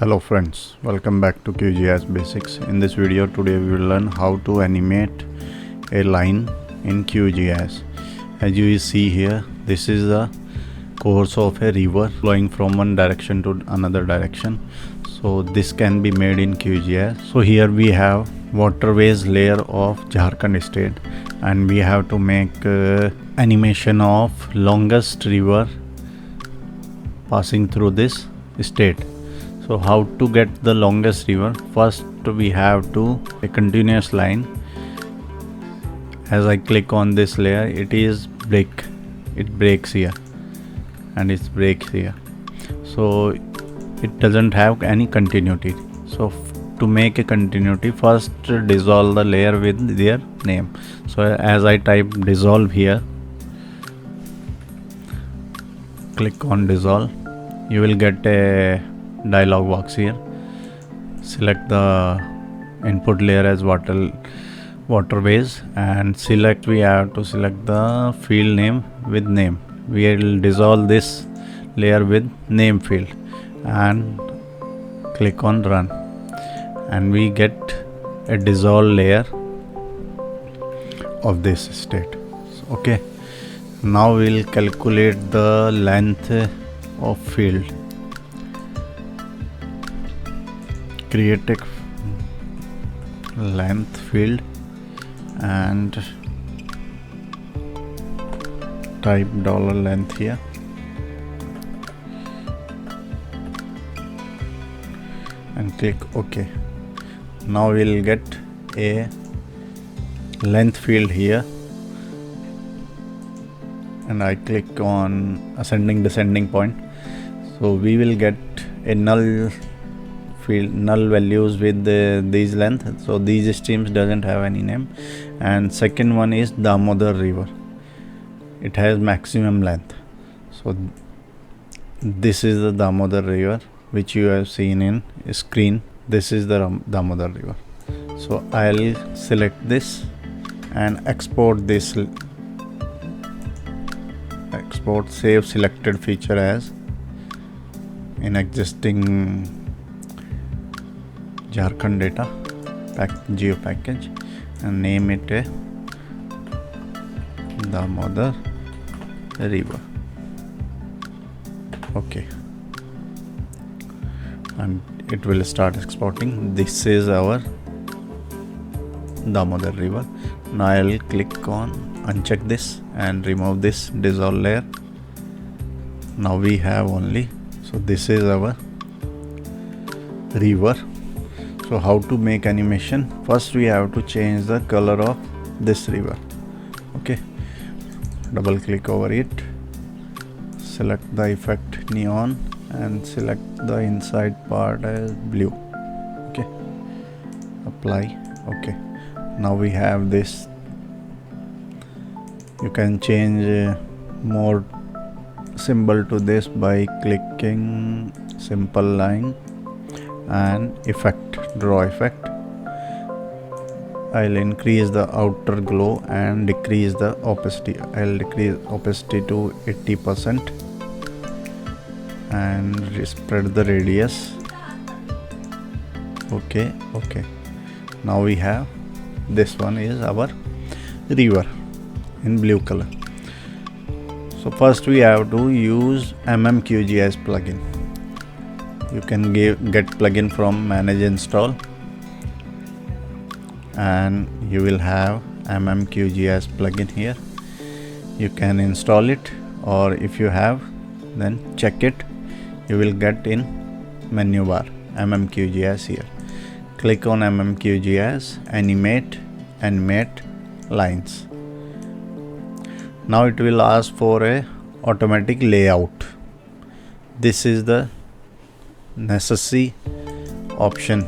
Hello friends, welcome back to QGIS Basics. In this video today we will learn how to animate a line in QGIS. As you see here, this is the course of a river flowing from one direction to another direction. So this can be made in QGIS. So here we have waterways layer of Jharkhand state, and we have to make animation of longest river passing through this state. So how to get the longest river? First we have to a continuous line. As I click on this layer, it breaks here and it breaks here, so it doesn't have any continuity. So to make a continuity, first dissolve the layer with their name. So as I type dissolve here, click on dissolve, you will get a dialog box here. Select the input layer as waterways, and we have to select the field name with name. We will dissolve this layer with name field and click on run, and we get a dissolve layer of this state. Okay, now we'll calculate the length of field. Create a length field and type $length here, and click OK. Now we'll get a length field here, and I click on ascending descending point. So we will get a null values with these length. So these streams doesn't have any name. And second one is Damodar river, it has maximum length. So this is the Damodar river which you have seen in screen. This is the Damodar river. So I'll select this and export this, export save selected feature as in existing Jharkhand data geo package, and name it a Damodar river. Okay, and it will start exporting. This is our Damodar river. Now I will click on uncheck this and remove this dissolve layer. Now we have only, so this is our river. So how to make animation? First we have to change the color of this river. Okay, double click over it, select the effect neon and select the inside part as blue. Okay, apply. Okay, now we have this. You can change more symbol to this by clicking simple line and effect, draw effect. I'll increase the outer glow and decrease the opacity. I'll decrease opacity to 80% and spread the radius. Okay, now we have this one is our river in blue color. So first we have to use MMQGIS plugin. You can get plugin from manage install, and you will have MMQGIS plugin here. You can install it, or if you have, then check it. You will get in menu bar MMQGIS here. Click on MMQGIS, animate lines. Now it will ask for a automatic layout. This is the necessary option.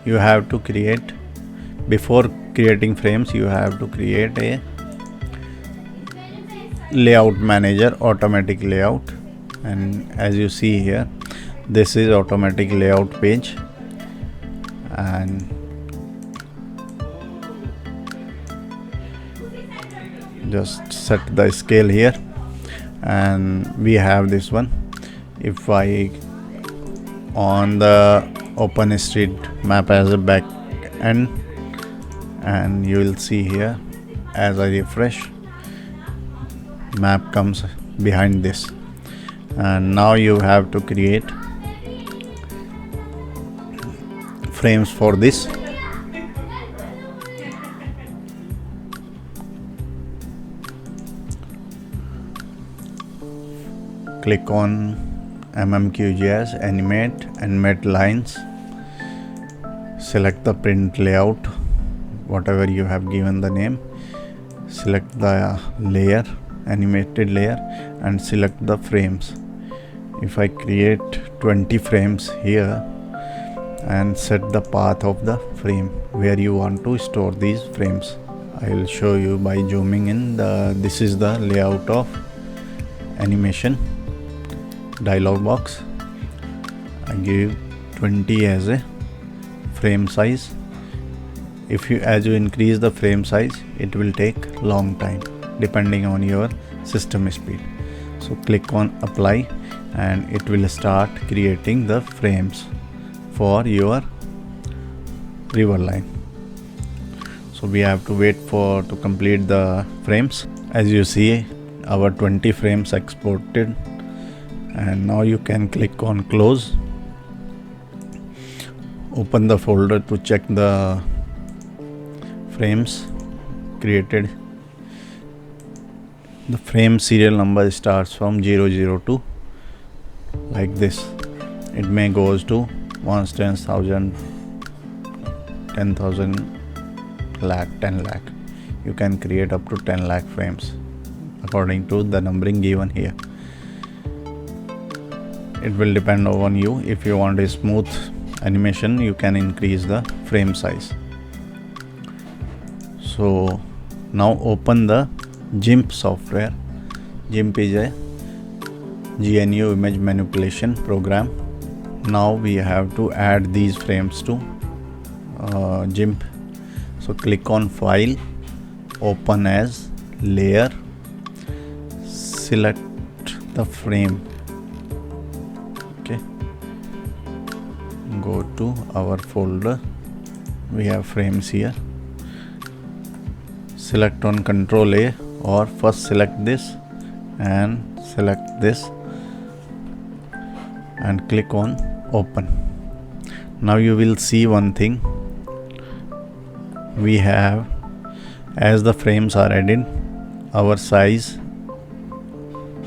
You have to create, before creating frames, you have to create a layout manager, automatic layout. And as you see here, this is automatic layout page, and just set the scale here, and we have this one. If I on the OpenStreetMap as a back end, and you will see here as I refresh, map comes behind this. And now you have to create frames for this. Click on MMQGIS Animate and Animate lines. Select the print layout, whatever you have given the name. Select the layer, animated layer, and select the frames. If I create 20 frames here and set the path of the frame where you want to store these frames, I will show you by zooming in. This is the layout of animation dialog box. I give 20 as a frame size. As you increase the frame size, it will take long time depending on your system speed. So click on apply and it will start creating the frames for your river line. So we have to wait to complete the frames. As you see, our 20 frames exported, and now you can click on close. Open the folder to check the frames created. The frame serial number starts from 002 like this. It may goes to 1, 10,000, 10,000, lakh, 10 lakh. You can create up to 10 lakh frames according to the numbering given here. It will depend on you. If you want a smooth animation, you can increase the frame size. So now open the GIMP software. GIMP is a GNU image manipulation program. Now we have to add these frames to GIMP. So click on File, Open as Layer, select the frame. Okay, go to our folder. We have frames here. Select on Ctrl A, or first select this and select this and click on open. Now you will see one thing. We have, as the frames are added, our size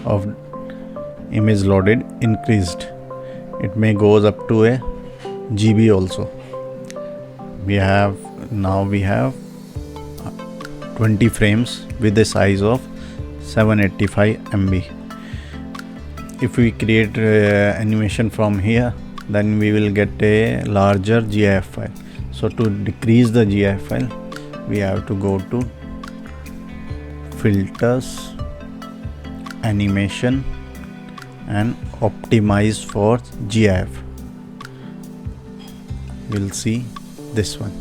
of image loaded increased. It may goes up to a GB also. We have 20 frames with a size of 785 MB. If we create animation from here, then we will get a larger GIF file. So to decrease the GIF file, we have to go to Filters, Animation, and Optimize for GIF. We'll see this one.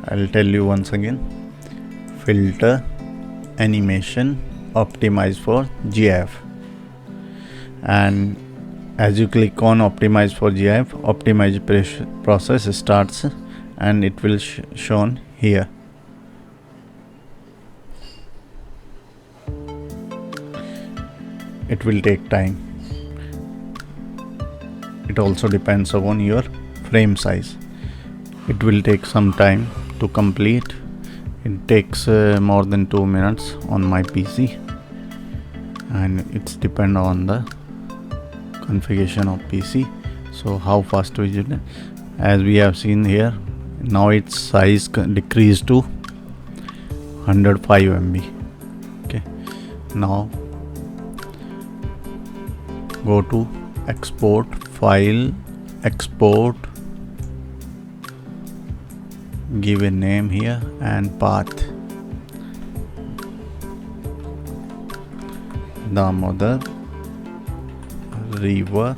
I'll tell you once again. Filter, Animation, Optimize for GIF. And as you click on Optimize for GIF, optimize process starts and it will shown here. It will take time. It also depends upon your frame size. It will take some time to complete. It takes more than 2 minutes on my PC, and it's depend on the configuration of PC. So how fast we did it, as we have seen here, now its size decreased to 105 MB. Okay, now go to export, file, export, give a name here and path, Damodar River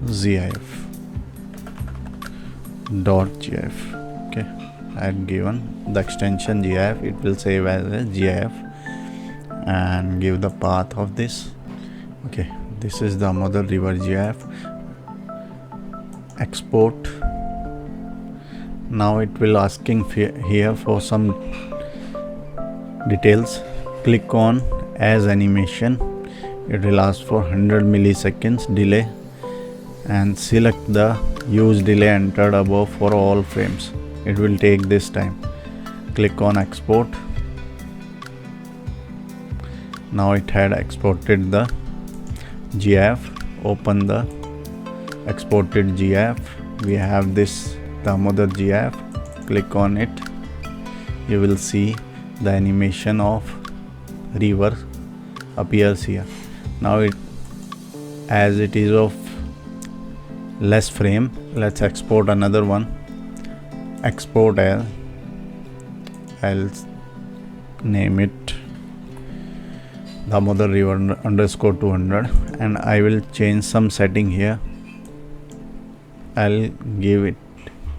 GIF .gif. Okay, I had given the extension GIF. It will save as a GIF and give the path of this. Okay, This is the mother river GIF. Export. Now it will asking here for some details. Click on as animation. It will ask for 100 milliseconds delay and select the use delay entered above for all frames. It will take this time. Click on export. Now it had exported the GIF. Open the exported GIF. We have this the mother GIF. Click on it. You will see the animation of river appears here. Now as it is of less frame, let's export another one. Export as, I'll name it the mother river _ 200, and I will change some setting here. I'll give it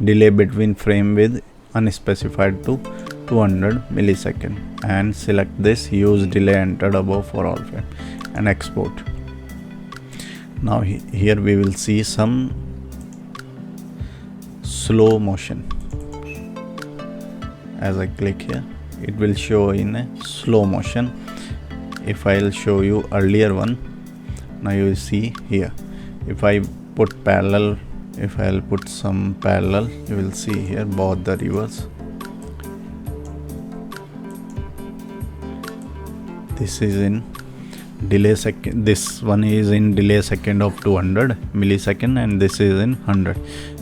delay between frame with unspecified to 200 millisecond and select this use delay entered above for all frame and export. Now here we will see some slow motion. As I click here, it will show in a slow motion. If I'll show you earlier one, now you will see here. If I put parallel, if I'll put some parallel, you will see here both the rivers. This is in delay second. This one is in delay second of 200 millisecond, and this is in 100.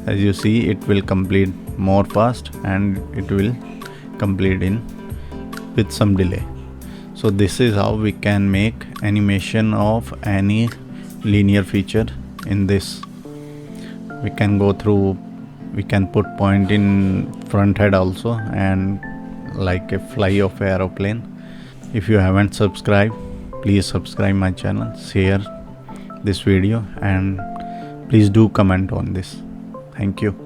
As you see, it will complete more fast and it will complete in with some delay. So this is how we can make animation of any linear feature in this. We can go through, we can put point in front head also, and like a fly of an aeroplane. If you haven't subscribed, please subscribe my channel, share this video, and please do comment on this. Thank you.